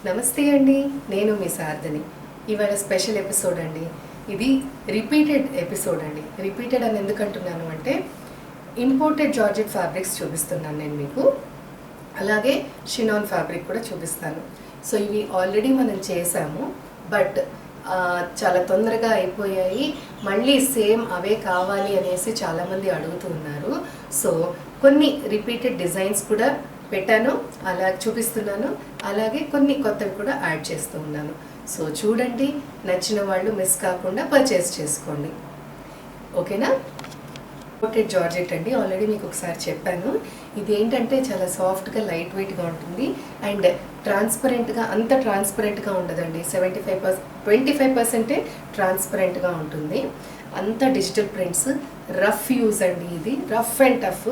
నమస్తే అండి, నేను మీ సార్దని. ఇవాళ స్పెషల్ ఎపిసోడ్ అండి. ఇది రిపీటెడ్ ఎపిసోడ్ అండి. రిపీటెడ్ అని ఎందుకు అంటున్నాను అంటే, ఇంపోర్టెడ్ జార్జెట్ ఫ్యాబ్రిక్స్ చూపిస్తున్నాను నేను మీకు. అలాగే షినాన్ ఫ్యాబ్రిక్ కూడా చూపిస్తాను. సో ఇవి ఆల్రెడీ మనం చేసాము, బట్ చాలా తొందరగా అయిపోయాయి. మళ్ళీ సేమ్ అవే కావాలి అనేసి చాలామంది అడుగుతున్నారు. సో కొన్ని రిపీటెడ్ డిజైన్స్ కూడా పెట్టాను, అలా చూపిస్తున్నాను. అలాగే కొన్ని కొత్తవి కూడా యాడ్ చేస్తూ ఉన్నాను. సో చూడండి, నచ్చిన వాళ్ళు మిస్ కాకుండా పర్చేస్ చేసుకోండి. ఓకేనా? ఇంపోర్టెడ్ జార్జెట్ అండి, ఆల్రెడీ మీకు ఒకసారి చెప్పాను. ఇది ఏంటంటే చాలా సాఫ్ట్గా, లైట్ వెయిట్గా ఉంటుంది. అండ్ ట్రాన్స్పరెంట్గా, అంత ట్రాన్స్పరెంట్గా ఉండదండి. 25% ట్రాన్స్పరెంట్గా ఉంటుంది. అంత డిజిటల్ ప్రింట్స్, రఫ్ యూజ్ అండి. ఇది రఫ్ అండ్ టఫ్.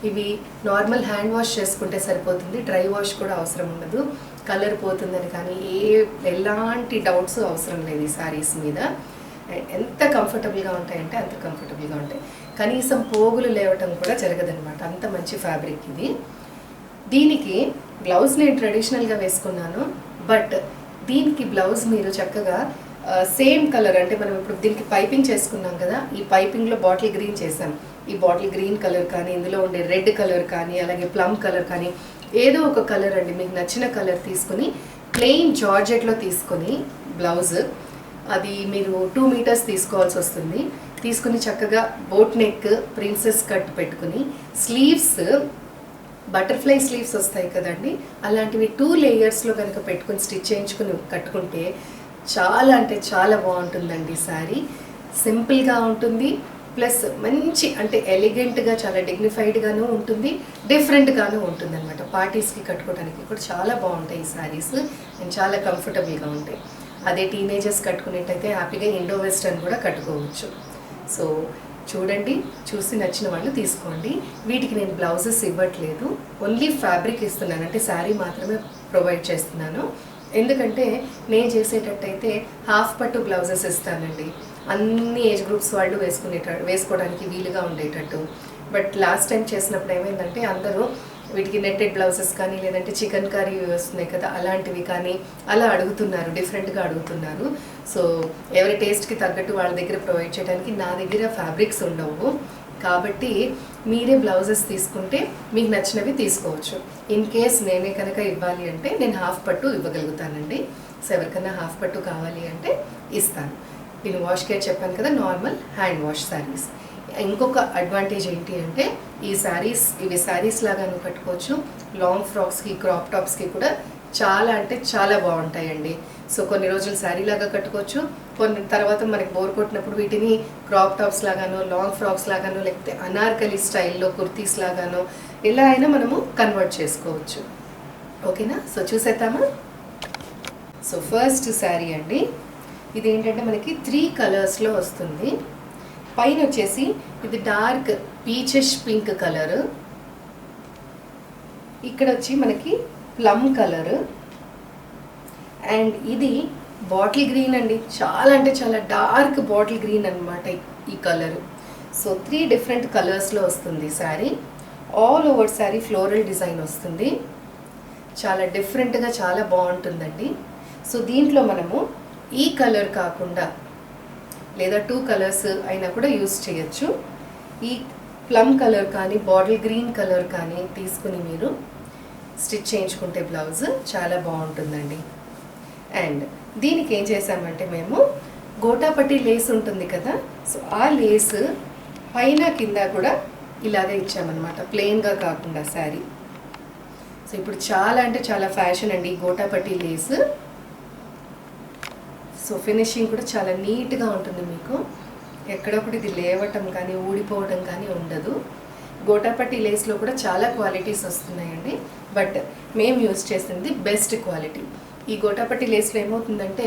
ఇవి నార్మల్ హ్యాండ్ వాష్ చేసుకుంటే సరిపోతుంది, డ్రై వాష్ కూడా అవసరం ఉండదు. కలర్ పోతుందని కానీ ఎలాంటి డౌట్స్ అవసరం లేదు ఈ శారీస్ మీద. ఎంత కంఫర్టబుల్గా ఉంటాయంటే అంత కంఫర్టబుల్గా ఉంటాయి. కనీసం పోగులు లేవటం కూడా జరగదనమాట, అంత మంచి ఫ్యాబ్రిక్ ఇది. దీనికి బ్లౌజ్ నేను ట్రెడిషనల్గా వేసుకున్నాను, బట్ దీనికి బ్లౌజ్ మీరు చక్కగా సేమ్ కలర్, అంటే మనం ఇప్పుడు దీనికి పైపింగ్ చేసుకున్నాం కదా, ఈ పైపింగ్లో బాటిల్ గ్రీన్ చేసాం. ఈ బాటిల్ గ్రీన్ కలర్ కానీ, ఇందులో ఉండే రెడ్ కలర్ కానీ, అలాగే ప్లమ్ కలర్ కానీ, ఏదో ఒక కలర్ అండి, మీకు నచ్చిన కలర్ తీసుకుని ప్లెయిన్ జార్జెట్లో తీసుకొని బ్లౌజ్, అది మీరు 2 మీటర్స్ తీసుకోవాల్సి వస్తుంది. తీసుకుని చక్కగా బోట్ నెక్, ప్రిన్సెస్ కట్ పెట్టుకుని, స్లీవ్స్ బటర్ఫ్లై స్లీవ్స్ వస్తాయి కదండి, అలాంటివి 2 లేయర్స్లో కనుక పెట్టుకుని స్టిచ్ చేయించుకుని కట్టుకుంటే చాలా అంటే చాలా బాగుంటుందండి. శారీ సింపుల్గా ఉంటుంది, ప్లస్ మంచి అంటే ఎలిగెంట్గా, చాలా డిగ్నిఫైడ్గాను ఉంటుంది, డిఫరెంట్గాను ఉంటుంది అనమాట. పార్టీస్కి కట్టుకోవడానికి కూడా చాలా బాగుంటాయి ఈ శారీస్, అండ్ చాలా కంఫర్టబుల్గా ఉంటాయి. అదే టీనేజర్స్ కట్టుకునేట్టయితే హ్యాపీగా ఇండో వెస్టర్న్ కూడా కట్టుకోవచ్చు. సో చూడండి, చూసి నచ్చిన వాళ్ళు తీసుకోండి. వీటికి నేను బ్లౌజెస్ ఇవ్వట్లేదు, ఓన్లీ ఫ్యాబ్రిక్ ఇస్తున్నాను, అంటే శారీ మాత్రమే ప్రొవైడ్ చేస్తున్నాను. ఎందుకంటే నేను చేసేటట్టయితే హాఫ్ పట్టు బ్లౌజెస్ ఇస్తానండి, అన్ని ఏజ్ గ్రూప్స్ వాళ్ళు వేసుకోవడానికి వీలుగా ఉండేటట్టు. బట్ లాస్ట్ టైం చేసినప్పుడు ఏమైందంటే, అందరూ వీటికి నెట్టెడ్ బ్లౌజెస్ కానీ, లేదంటే చికెన్ కర్రీ వస్తున్నాయి కదా, అలాంటివి కానీ అలా అడుగుతున్నారు, డిఫరెంట్గా అడుగుతున్నారు. సో ఎవరి టేస్ట్కి తగ్గట్టు వాళ్ళ దగ్గర ప్రొవైడ్ చేయడానికి నా దగ్గర ఫ్యాబ్రిక్స్ ఉండవు. కాబట్టి మీరే బ్లౌజెస్ తీసుకుంటే మీకు నచ్చినవి తీసుకోవచ్చు. ఇన్ కేస్ నేనే కనుక ఇవ్వాలి అంటే నేను హాఫ్ పట్టు ఇవ్వగలుగుతానండి. సో ఎవరికైనా హాఫ్ పట్టు కావాలి అంటే ఇస్తాను. నేను వాష్ కేర్ చెప్పాను కదా, నార్మల్ హ్యాండ్ వాష్ శారీస్. ఇంకొక అడ్వాంటేజ్ ఏంటి అంటే, ఈ శారీస్ ఇవి శారీస్ లాగాను కట్టుకోవచ్చు, లాంగ్ ఫ్రాక్స్కి, క్రాప్ టాప్స్కి కూడా చాలా అంటే చాలా బాగుంటాయండి. సో కొన్ని రోజులు శారీ లాగా కట్టుకోవచ్చు, కొన్ని తర్వాత మనకి బోర్ కొట్టినప్పుడు వీటిని క్రాప్ టాప్స్ లాగానో, లాంగ్ ఫ్రాక్స్ లాగానో, లేకపోతే అనార్కలి స్టైల్లో కుర్తీస్ లాగానో ఎలా అయినా మనము కన్వర్ట్ చేసుకోవచ్చు. ఓకేనా? సో చూసేద్దామా? సో ఫస్ట్ శారీ అండి, ఇది ఏంటంటే మనకి 3 కలర్స్లో వస్తుంది. పైన వచ్చేసి ఇది డార్క్ పీచెష్ పింక్ కలర్, ఇక్కడ వచ్చి మనకి ప్లమ్ కలర్, అండ్ ఇది బాటిల్ గ్రీన్ అండి, చాలా అంటే చాలా డార్క్ బాటిల్ గ్రీన్ అనమాట ఈ కలర్. సో 3 డిఫరెంట్ కలర్స్లో వస్తుంది sari. All over sari floral design వస్తుంది, చాలా డిఫరెంట్గా చాలా బాగుంటుందండి. సో దీంట్లో మనము ఈ కలర్ కాకుండా లేదా 2 కలర్స్ అయినా కూడా యూస్ చేయొచ్చు. ఈ ప్లమ్ కలర్ కానీ, బాటిల్ గ్రీన్ కలర్ కానీ తీసుకుని మీరు స్టిచ్ చేయించుకుంటే బ్లౌజ్ చాలా బాగుంటుందండి. అండ్ దీనికి ఏం చేసామంటే, మేము గోటాపట్టి లేస్ ఉంటుంది కదా, సో ఆ లేస్ పైన కింద కూడా ఇలాగే ఇచ్చామన్నమాట, ప్లెయిన్గా కాకుండా శారీ. సో ఇప్పుడు చాలా అంటే చాలా ఫ్యాషన్ అండి ఈ గోటాపట్టి లేస్. సో ఫినిషింగ్ కూడా చాలా నీట్గా ఉంటుంది, మీకు ఎక్కడొకటి ఇది లేవటం కానీ ఊడిపోవడం కానీ ఉండదు. గోటాపట్టి లేస్లో కూడా చాలా క్వాలిటీస్ వస్తున్నాయండి, బట్ మేము యూజ్ చేసింది బెస్ట్ క్వాలిటీ. ఈ గోటాపట్టి లేస్లో ఏమవుతుందంటే,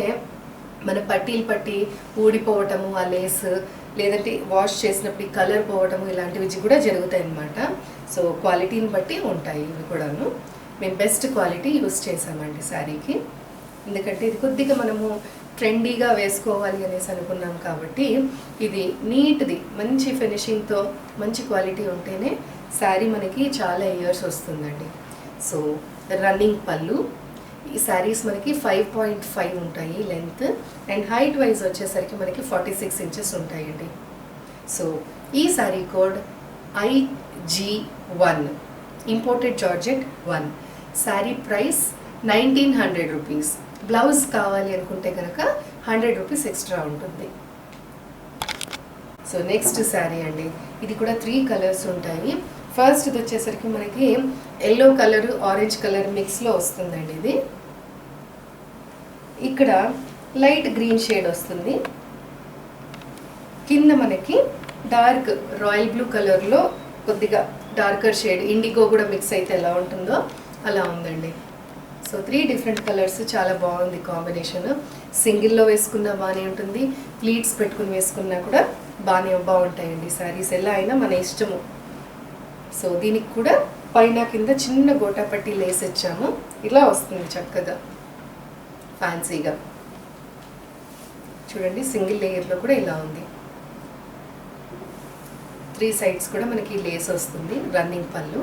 మన పట్టీలు పట్టి ఊడిపోవటము ఆ లేస్, లేదంటే వాష్ చేసినప్పుడు ఈ కలర్ పోవటము, ఇలాంటివి కూడా జరుగుతాయి అన్నమాట. సో క్వాలిటీని బట్టి ఉంటాయి ఇవి కూడాను. మేము బెస్ట్ క్వాలిటీ యూజ్ చేసామండి శారీకి, ఎందుకంటే ఇది కొద్దిగా మనము ట్రెండీగా వేసుకోవాలి అనేసి అనుకున్నాం కాబట్టి, ఇది నీట్ది మంచి ఫినిషింగ్తో మంచి క్వాలిటీ ఉంటేనే శారీ మనకి చాలా ఇయర్స్ వస్తుందండి. సో రన్నింగ్ పళ్ళు, ఈ శారీస్ మనకి 5.5 ఉంటాయి లెంత్, అండ్ హైట్ వైజ్ వచ్చేసరికి మనకి 46 ఇంచెస్ ఉంటాయండి. సో ఈ sari code IG1, imported georgette 1. Sari price 1900 rupees. Blouse కావాలి అనుకుంటే కనుక 100 రూపీస్ ఎక్స్ట్రా ఉంటుంది. సో నెక్స్ట్ శారీ అండి, ఇది కూడా 3 కలర్స్ ఉంటాయి. ఫస్ట్ ఇది వచ్చేసరికి మనకి ఎల్లో కలర్ ఆరెంజ్ కలర్ మిక్స్లో వస్తుందండి. ఇది ఇక్కడ లైట్ గ్రీన్ షేడ్ వస్తుంది, కింద మనకి డార్క్ రాయల్ బ్లూ కలర్లో కొద్దిగా డార్కర్ షేడ్ ఇండిగో కూడా మిక్స్ అయితే ఎలా ఉంటుందో అలా ఉందండి. సో 3 డిఫరెంట్ కలర్స్, చాలా బాగుంది కాంబినేషన్. సింగిల్లో వేసుకున్నా బాగానే ఉంటుంది, ప్లీట్స్ పెట్టుకుని వేసుకున్నా కూడా బాగుంటాయండి శారీస్, ఎలా అయినా మన ఇష్టము. సో దీనికి కూడా పైన కింద చిన్న గోటాపట్టి లేస్ ఇచ్చాము, ఇలా వస్తుంది చక్కగా ఫ్యాన్సీగా. చూడండి సింగిల్ లేయర్లో కూడా ఇలా ఉంది. 3 సైడ్స్ కూడా మనకి లేస్ వస్తుంది, రన్నింగ్ పళ్ళు,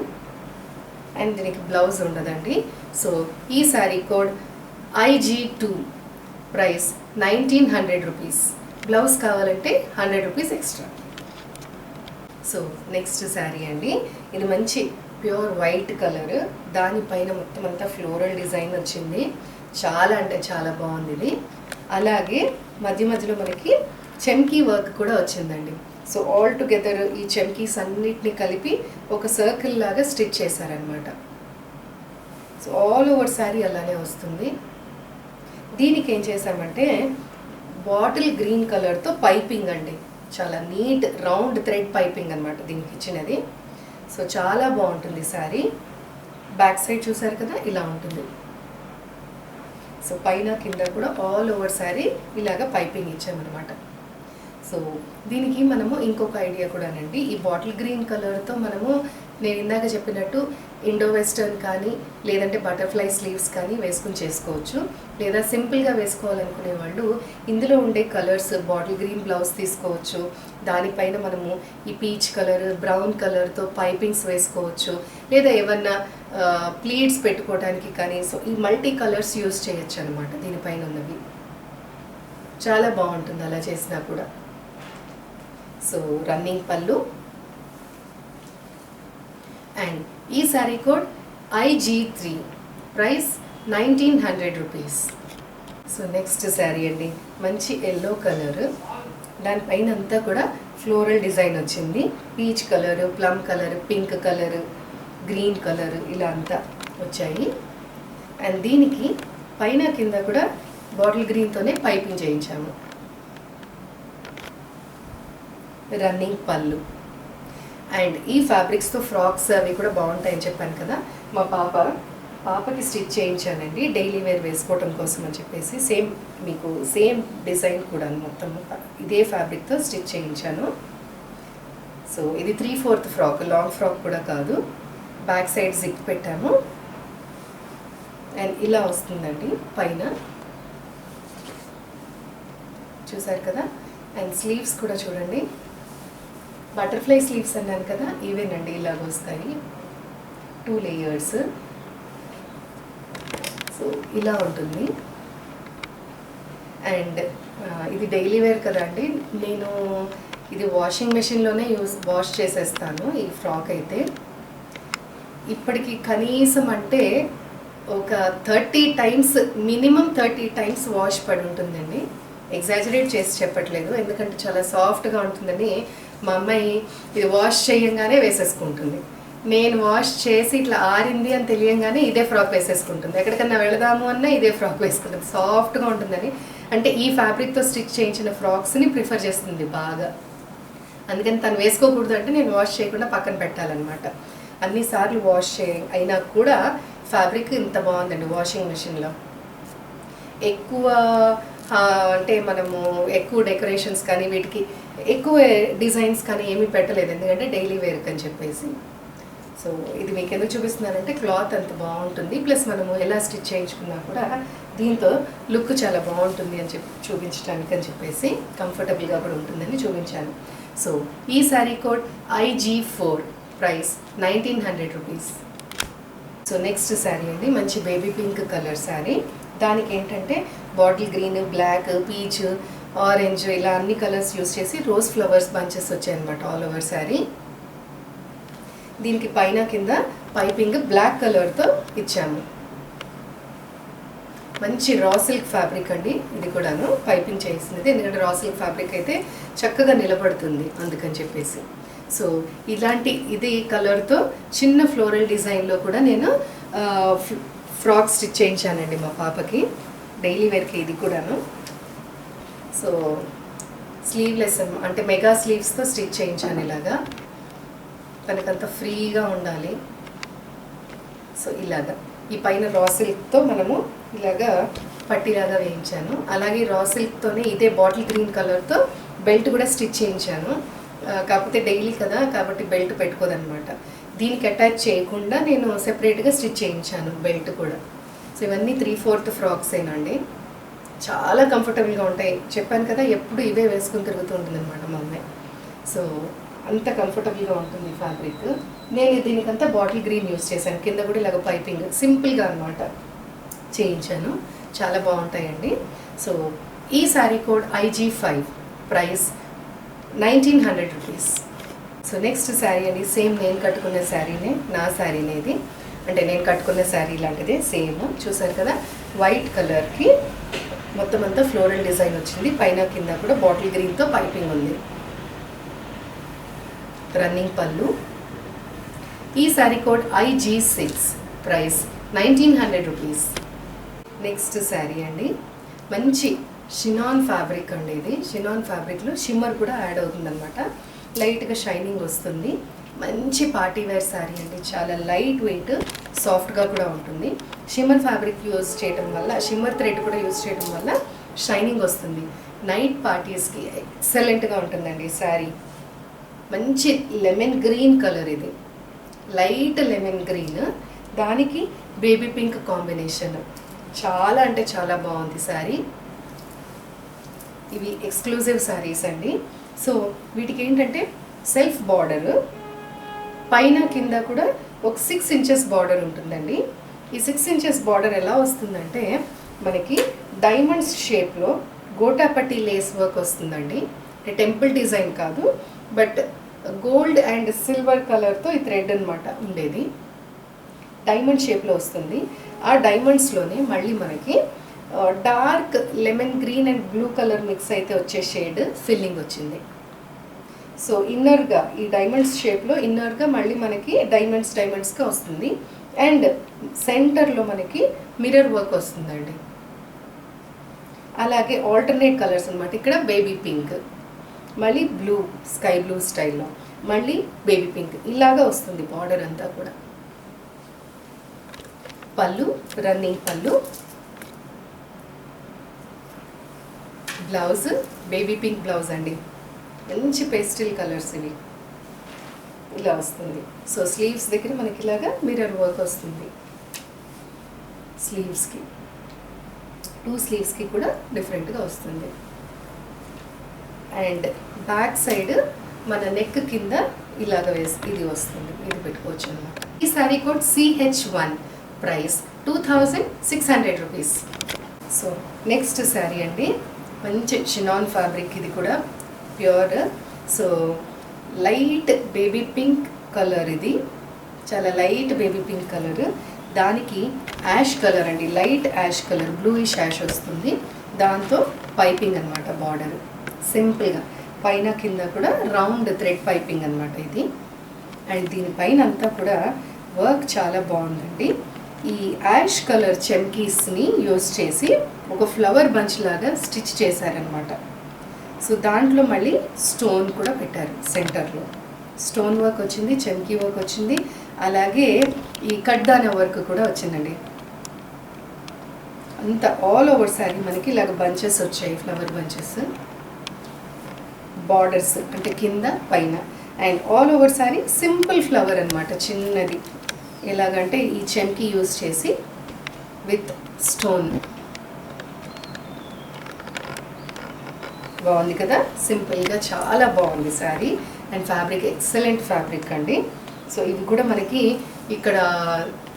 అండ్ దీనికి బ్లౌజ్ ఉండదండి. సో ఈ sari code IG2, price 1900 rupees. Blouse కావాలంటే 100 rupees extra. So next sari అండి, ఇది మంచి ప్యూర్ వైట్ కలర్, దానిపైన మొత్తం అంతా ఫ్లోరల్ డిజైన్ వచ్చింది, చాలా అంటే చాలా బాగుంది ఇది. అలాగే మధ్య మధ్యలో మనకి చెమ్కీ వర్క్ కూడా వచ్చిందండి. సో ఆల్ టుగెదర్ ఈ చెమ్కీస్ అన్నిటిని కలిపి ఒక సర్కిల్ లాగా స్టిచ్ చేశారనమాట. సో ఆల్ ఓవర్ శారీ అలానే వస్తుంది. దీనికి ఏం చేసామంటే బాటిల్ గ్రీన్ కలర్తో పైపింగ్ అండి, చాలా నీట్ రౌండ్ థ్రెడ్ పైపింగ్ అనమాట దీనికి ఇచ్చినది. సో చాలా బాగుంటుంది శారీ. బ్యాక్ సైడ్ చూసారు కదా, ఇలా ఉంటుంది. సో పైన కింద కూడా ఆల్ ఓవర్ శారీ ఇలాగ పైపింగ్ ఇచ్చామన్నమాట. సో దీనికి మనము ఇంకొక ఐడియా కూడానండి, ఈ బాటిల్ గ్రీన్ కలర్తో మనము నేను ఇందాక చెప్పినట్టు ఇండో వెస్టర్న్ కానీ లేదంటే బటర్ఫ్లై స్లీవ్స్ కానీ వేసుకుని చేసుకోవచ్చు. లేదా సింపుల్గా వేసుకోవాలనుకునే వాళ్ళు ఇందులో ఉండే కలర్స్ బాటిల్ గ్రీన్ బ్లౌజ్ తీసుకోవచ్చు, దానిపైన మనము ఈ పీచ్ కలర్ బ్రౌన్ కలర్తో పైపింగ్స్ వేసుకోవచ్చు, లేదా ఏమన్నా ప్లీట్స్ పెట్టుకోవడానికి కానీ. సో ఈ మల్టీ కలర్స్ యూజ్ చేయొచ్చు అనమాట దీనిపైన ఉన్నవి, చాలా బాగుంటుంది అలా చేసినా కూడా. సో రన్నింగ్ పళ్ళు, అండ్ ఈ sari code IG3, price 1900 rupees. So next sari అండి, మంచి ఎల్లో కలర్, దానిపైన అంతా కూడా ఫ్లోరల్ డిజైన్ వచ్చింది, peach colour, plum colour, pink colour, green colour ఇలా అంతా వచ్చాయి. అండ్ దీనికి పైన కింద కూడా బాటిల్ గ్రీన్తోనే పైపింగ్ చేయించాము. రన్నింగ్ పళ్ళు, అండ్ ఈ ఫ్యాబ్రిక్స్తో ఫ్రాక్స్ అవి కూడా బాగుంటాయని చెప్పాను కదా, మా పాపకి స్టిచ్ చేయించానండి డైలీ వేర్ వేసుకోవటం కోసం అని చెప్పేసి. సేమ్ డిజైన్ కూడా మొత్తం ఇదే ఫ్యాబ్రిక్తో స్టిచ్ చేయించాను. సో ఇది 3/4 ఫ్రాక్, లాంగ్ ఫ్రాక్ కూడా కాదు. బ్యాక్ సైడ్ జిప్ పెట్టాము, అండ్ ఇలా వస్తుందండి పైన, చూసారు కదా. అండ్ స్లీవ్స్ కూడా చూడండి, బటర్ఫ్లై స్లీవ్స్ అన్నాను కదా, ఇవేనండి ఇలాగ వస్తాయి, 2 లేయర్స్. సో ఇలా ఉంటుంది. అండ్ ఇది డైలీ వేర్ కదా అండి, నేను ఇది వాషింగ్ మెషిన్లోనే వాష్ చేసేస్తాను ఈ ఫ్రాక్ అయితే. ఇప్పటికి కనీసం అంటే ఒక 30 టైమ్స్, మినిమం 30 టైమ్స్ వాష్ పడి ఉంటుందండి. ఎగ్జాజరేట్ చేసి చెప్పట్లేదు, ఎందుకంటే చాలా సాఫ్ట్గా ఉంటుందని మా అమ్మాయి ఇది వాష్ చేయంగానే వేసేసుకుంటుంది. నేను వాష్ చేసి ఇట్లా ఆరింది అని తెలియంగానే ఇదే ఫ్రాక్ వేసేసుకుంటుంది, ఎక్కడికన్నా వెళదాము అన్నా ఇదే ఫ్రాక్ వేసుకుంటుంది, సాఫ్ట్గా ఉంటుందని. అంటే ఈ ఫ్యాబ్రిక్తో స్టిచ్ చేయించిన ఫ్రాక్స్ని ప్రిఫర్ చేస్తుంది బాగా, అందుకని తను వేసుకోకూడదు అంటే నేను వాష్ చేయకుండా పక్కన పెట్టాలన్నమాట. అన్నిసార్లు వాష్ అయినా కూడా ఫ్యాబ్రిక్ ఇంత బాగుందండి వాషింగ్ మెషిన్లో. ఎక్కువ అంటే మనము ఎక్కువ డెకరేషన్స్ కానీ వీటికి ఎక్కువ డిజైన్స్ కానీ ఏమీ పెట్టలేదు, ఎందుకంటే డైలీ వేర్కి అని చెప్పేసి. సో ఇది మీకు ఎందుకు చూపిస్తున్నానంటే క్లాత్ అంత బాగుంటుంది, ప్లస్ మనము ఎలా స్టిచ్ చేయించుకున్నా కూడా దీంతో లుక్ చాలా బాగుంటుంది అని చూపించడానికి అని చెప్పేసి, కంఫర్టబుల్గా కూడా ఉంటుందని చూపించాను. సో ఈ sari code IG4, price 1900 rupees. So next sari అండి, మంచి బేబీ పింక్ కలర్ శారీ. దానికి ఏంటంటే bottle green, black, peach, orange ఇలా అన్ని కలర్స్ యూస్ చేసి రోజ్ ఫ్లవర్స్ బంచెస్ వచ్చాయన్నమాట ఆల్ ఓవర్ శారీ. దీనికి పైన కింద పైపింగ్ బ్లాక్ కలర్తో ఇచ్చాము. మంచి రా సిల్క్ ఫ్యాబ్రిక్ అండి, ఇది కూడాను పైపింగ్ చేసింది. ఎందుకంటే రా సిల్క్ ఫ్యాబ్రిక్ అయితే చక్కగా నిలబడుతుంది అందుకని చెప్పేసి. సో ఇలాంటి ఇది కలర్తో చిన్న ఫ్లోరల్ డిజైన్లో కూడా నేను ఫ్రాక్ స్టిచ్ చేయించానండి మా పాపకి, డైలీ వేర్కి ఇది కూడాను. సో స్లీవ్లెస్ అంటే మెగా స్లీవ్స్తో స్టిచ్ చేయించాను ఇలాగా, తనకంత ఫ్రీగా ఉండాలి. సో ఇలాగా ఈ పైన రా సిల్క్తో మనము ఇలాగా పట్టిలాగా వేయించాను. అలాగే రా సిల్క్తోనే ఇదే బాటిల్ గ్రీన్ కలర్తో బెల్ట్ కూడా స్టిచ్ చేయించాను. కాకపోతే డైలీ కదా కాబట్టి బెల్ట్ పెట్టుకోదనమాట. దీనికి అటాచ్ చేయకుండా నేను సెపరేట్గా స్టిచ్ చేయించాను బెల్ట్ కూడా. సో ఇవన్నీ 3/4 ఫ్రాక్స్ ఏనండి, చాలా కంఫర్టబుల్గా ఉంటాయి. చెప్పాను కదా ఎప్పుడు ఇవే వేసుకుని తిరుగుతూ ఉంటుంది అనమాట మా అమ్మాయి. సో అంత కంఫర్టబుల్గా ఉంటుంది ఫ్యాబ్రిక్. నేను దీనికంతా బాటిల్ గ్రీన్ యూస్ చేశాను, కింద కూడా ఇలాగ పైపింగ్ సింపుల్గా అనమాట చేయించాను. చాలా బాగుంటాయండి. సో ఈ sari code IG5, price 1900 rupees. So next sari అండి, సేమ్ నేను కట్టుకున్న శారీనే, నా శారీనే ఇది. అంటే నేను కట్టుకున్న శారీ లాంటిదే సేమ్. చూసారు కదా వైట్ కలర్కి మొత్తం అంతా ఫ్లోరల్ డిజైన్ వచ్చింది. పైన కింద కూడా బాటిల్ గ్రీన్తో పైపింగ్ ఉంది. రన్నింగ్ పళ్ళు. ఈ sari code IG6, price 1900 rupees. Next sari అండి, మంచి షినాన్ ఫ్యాబ్రిక్ అండి. ఇది షినాన్ ఫ్యాబ్రిక్లో షిమ్మర్ కూడా యాడ్ అవుతుంది అనమాట, లైట్గా షైనింగ్ వస్తుంది. మంచి పార్టీ వేర్ శారీ అండి, చాలా లైట్ వెయిట్, సాఫ్ట్గా కూడా ఉంటుంది. షిమ్మర్ ఫ్యాబ్రిక్ యూజ్ చేయడం వల్ల, షిమ్మర్ థ్రెడ్ కూడా యూజ్ చేయడం వల్ల షైనింగ్ వస్తుంది. నైట్ పార్టీస్కి ఎక్సలెంట్గా ఉంటుందండి ఈ శారీ. మంచి లెమన్ గ్రీన్ కలర్, ఇది లైట్ లెమన్ గ్రీన్, దానికి బేబీ పింక్ కాంబినేషన్. చాలా అంటే చాలా బాగుంది శారీ. ఇవి ఎక్స్క్లూజివ్ శారీస్ అండి. సో వీటికి ఏంటంటే సెల్ఫ్ బార్డర్, పైన కింద కూడా ఒక 6 ఇంచెస్ బార్డర్ ఉంటుందండి. ఈ 6 ఇంచెస్ బార్డర్ ఎలా వస్తుందంటే మనకి డైమండ్స్ షేప్లో గోటాపట్టి లేస్ వర్క్ వస్తుందండి. టెంపుల్ డిజైన్ కాదు, బట్ గోల్డ్ అండ్ సిల్వర్ కలర్తో ఈ థ్రెడ్ అనమాట ఉండేది. డైమండ్ షేప్లో వస్తుంది. ఆ డైమండ్స్లోనే మళ్ళీ మనకి dark lemon green and blue colour mix అయితే వచ్చే షేడ్ ఫిల్లింగ్ వచ్చింది. సో ఇన్నర్గా ఈ డైమండ్స్ షేప్లో ఇన్నర్గా మళ్ళీ మనకి డైమండ్స్గా వస్తుంది. అండ్ సెంటర్లో మనకి మిర్రర్ వర్క్ వస్తుందండి. అలాగే ఆల్టర్నేట్ కలర్స్ అనమాట. ఇక్కడ బేబీ పింక్, మళ్ళీ బ్లూ, స్కై బ్లూ స్టైల్లో, మళ్ళీ బేబీ పింక్, ఇలాగా వస్తుంది బార్డర్ అంతా కూడా. పళ్ళు రన్నింగ్ పళ్ళు, బ్లౌజ్ బేబీ పింక్ బ్లౌజ్ అండి, మంచి పేస్టిల్ కలర్స్ ఇవి, ఇలా వస్తుంది. సో స్లీవ్స్ దగ్గర మనకి ఇలాగా మిర్రర్ వర్క్ వస్తుంది. స్లీవ్స్కి 2 స్లీవ్స్కి కూడా డిఫరెంట్గా వస్తుంది. అండ్ బ్యాక్ సైడ్ మన నెక్ కింద ఇలాగ వేసి ఇది వస్తుంది, ఇది పెట్టుకోవచ్చు అనమాట. ఈ sari code CH1, price 2600 rupees. So next sari అండి, మంచి షినాన్ ఫ్యాబ్రిక్, ఇది కూడా pure. So light baby pink colour, ఇది చాలా లైట్ బేబీ పింక్ కలర్, దానికి యాష్ కలర్ అండి, light ash colour, bluish ash వస్తుంది. దాంతో పైపింగ్ అనమాట బార్డర్, సింపుల్గా పైన కింద కూడా రౌండ్ థ్రెడ్ పైపింగ్ అనమాట ఇది. అండ్ దీనిపైన అంతా కూడా వర్క్ చాలా బాగుందండి. ఈ యాష్ కలర్ చెమ్కీస్ని యూజ్ చేసి ఒక ఫ్లవర్ బంచ్ లాగా స్టిచ్ చేశారనమాట. సో దాంట్లో మళ్ళీ స్టోన్ కూడా పెట్టారు, సెంటర్లో స్టోన్ వర్క్ వచ్చింది, చెమ్కీ వర్క్ వచ్చింది, అలాగే ఈ కడ్దానా వర్క్ కూడా వచ్చిందండి. అంత ఆల్ ఓవర్ శారీ మనకి ఇలాగ బంచెస్ వచ్చాయి, ఫ్లవర్ బంచెస్, బార్డర్స్ అంటే కింద పైన. And all over sari simple flower అనమాట, చిన్నది. ఎలాగంటే ఈ చెమ్కి యూజ్ చేసి విత్ స్టోన్, బాగుంది కదా, సింపుల్గా చాలా బాగుంది sari. And fabric excellent fabric అండి. సో ఇవి కూడా మనకి ఇక్కడ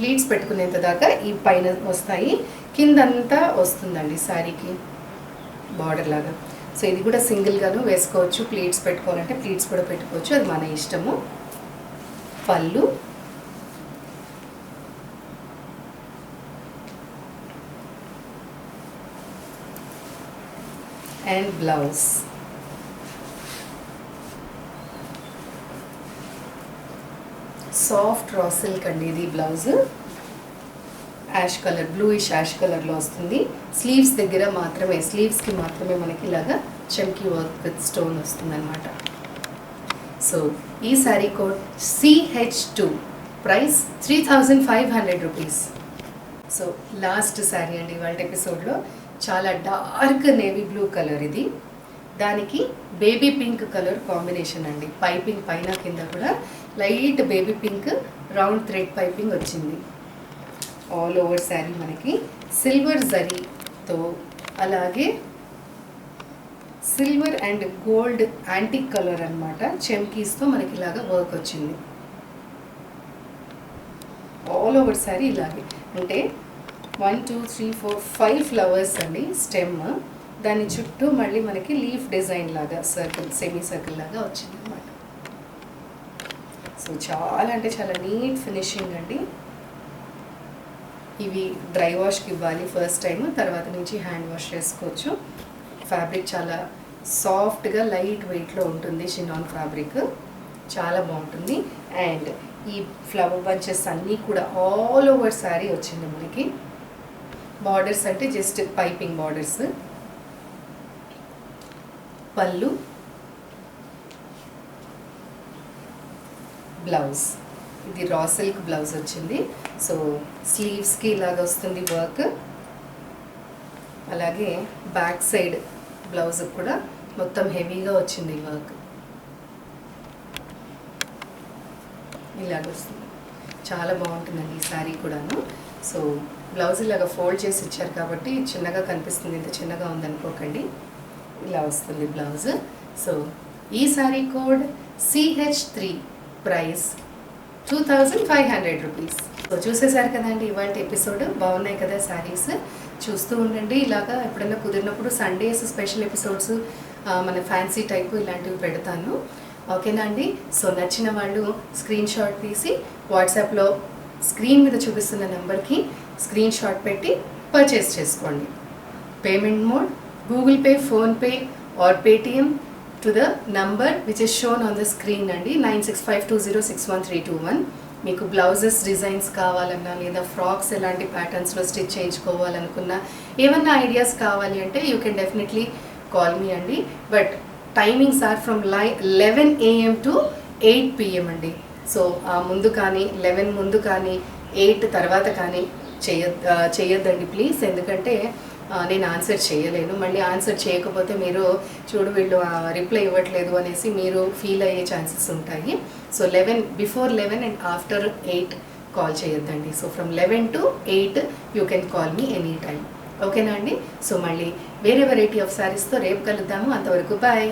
ప్లీట్స్ పెట్టుకునేంత దాకా ఈ పైన వస్తాయి, కిందంతా వస్తుందండి శారీకి బార్డర్ లాగా. సో ఇది కూడా సింగిల్గాను వేసుకోవచ్చు, ప్లీట్స్ పెట్టుకోవాలంటే ప్లీట్స్ కూడా పెట్టుకోవచ్చు, అది మన ఇష్టము. పళ్ళు and blouse. Soft raw silk అండి ఇది blouse. Ash colour, bluish ash కలర్లో వస్తుంది. స్లీవ్స్ దగ్గర మాత్రమే, స్లీవ్స్కి మాత్రమే మనకి ఇలాగా చమ్కీ వర్క్ విత్ స్టోన్ వస్తుంది అనమాట. సో ఈ sari code CH2, price 3500 rupees. So last sari అండి ఇవాళ ఎపిసోడ్లో. చాలా డార్క్ నేవీ బ్లూ కలర్ ఇది, దానికి బేబీ పింక్ కలర్ కాంబినేషన్ అండి. పైపింగ్ పైన కింద కూడా light baby pink round thread piping వచ్చింది. ఆల్ ఓవర్ శారీ మనకి సిల్వర్ జరీతో, అలాగే silver and gold antique colour అనమాట, చెమ్కీస్తో మనకి ఇలాగా వర్క్ వచ్చింది. ఆల్ ఓవర్ శారీ ఇలాగే, అంటే 1 2 3 4 5 ఫ్లవర్స్ అండి స్టెమ్. దాని చుట్టూ మళ్ళీ మనకి లీఫ్ డిజైన్ లాగా సర్కిల్, సెమీ సర్కిల్ లాగా వచ్చింది అనమాట. సో చాలా అంటే చాలా నీట్ ఫినిషింగ్ అండి. ఇవి డ్రై వాష్కి ఇవ్వాలి ఫస్ట్ టైం, తర్వాత నుంచి హ్యాండ్ వాష్ చేసుకోవచ్చు. ఫ్యాబ్రిక్ చాలా సాఫ్ట్గా లైట్ వెయిట్లో ఉంటుంది, షినాన్ ఫ్యాబ్రిక్ చాలా బాగుంటుంది. అండ్ ఈ ఫ్లవర్ బంచెస్ అన్నీ కూడా ఆల్ ఓవర్ శారీ వచ్చింది మనకి. బార్డర్స్ అంటే జస్ట్ పైపింగ్ బార్డర్స్. పళ్ళు, బ్లౌజ్, ఇది రా సిల్క్ బ్లౌజ్ వచ్చింది. సో స్లీవ్స్కి ఇలాగ వస్తుంది వర్క్, అలాగే బ్యాక్ సైడ్ బ్లౌజ్ కూడా మొత్తం హెవీగా వచ్చింది వర్క్, ఇలాగ వస్తుంది. చాలా బాగుంటుందండి ఈ శారీ కూడాను. సో బ్లౌజ్ ఇలాగ ఫోల్డ్ చేసి ఇచ్చారు కాబట్టి చిన్నగా కనిపిస్తుంది, ఇంత చిన్నగా ఉందనుకోకండి, ఇలా వస్తుంది బ్లౌజ్. సో ఈ sari code CH3, price 2500 rupees. So చూసేసారు కదండి ఇవాళ ఎపిసోడ్. బాగున్నాయి కదా శారీస్, చూస్తూ ఉండండి. ఇలాగా ఎప్పుడైనా కుదిరినప్పుడు సండేస్ స్పెషల్ ఎపిసోడ్స్, మన ఫ్యాన్సీ టైపు ఇలాంటివి పెడతాను, ఓకేనా అండి. సో నచ్చిన వాళ్ళు స్క్రీన్ షాట్ తీసి వాట్సాప్లో స్క్రీన్ మీద చూపిస్తున్న నెంబర్కి స్క్రీన్ షాట్ పెట్టి పర్చేస్ చేసుకోండి. Payment mode Google pay, PhonePe are Paytm to the number which is shown on the screen అండి, 9652061321. మీకు బ్లౌజెస్ డిజైన్స్ కావాలన్నా, లేదా ఫ్రాక్స్ ఎలాంటి ప్యాటర్న్స్లో స్టిచ్ చేయించుకోవాలనుకున్నా, ఏమన్నా ఐడియాస్ కావాలి అంటే you can definitely call me అండి. But timings are from 11 AM to 8 PM అండి. సో ముందు కానీ 11 ముందు కానీ 8 తర్వాత కానీ చేయొద్దండి ప్లీజ్, ఎందుకంటే నేను ఆన్సర్ చేయలేను. మళ్ళీ ఆన్సర్ చేయకపోతే మీరు చూడు వీళ్ళు రిప్లై ఇవ్వట్లేదు అనేసి మీరు ఫీల్ అయ్యే ఛాన్సెస్ ఉంటాయి. So before 11 and after 8 call చేయొద్దండి. So from 11 to 8 you can call me any time, ఓకేనా అండి. సో మళ్ళీ వేరే వెరైటీ ఆఫ్ శారీస్తో రేపు కలుద్దాము. అంతవరకు బాయ్.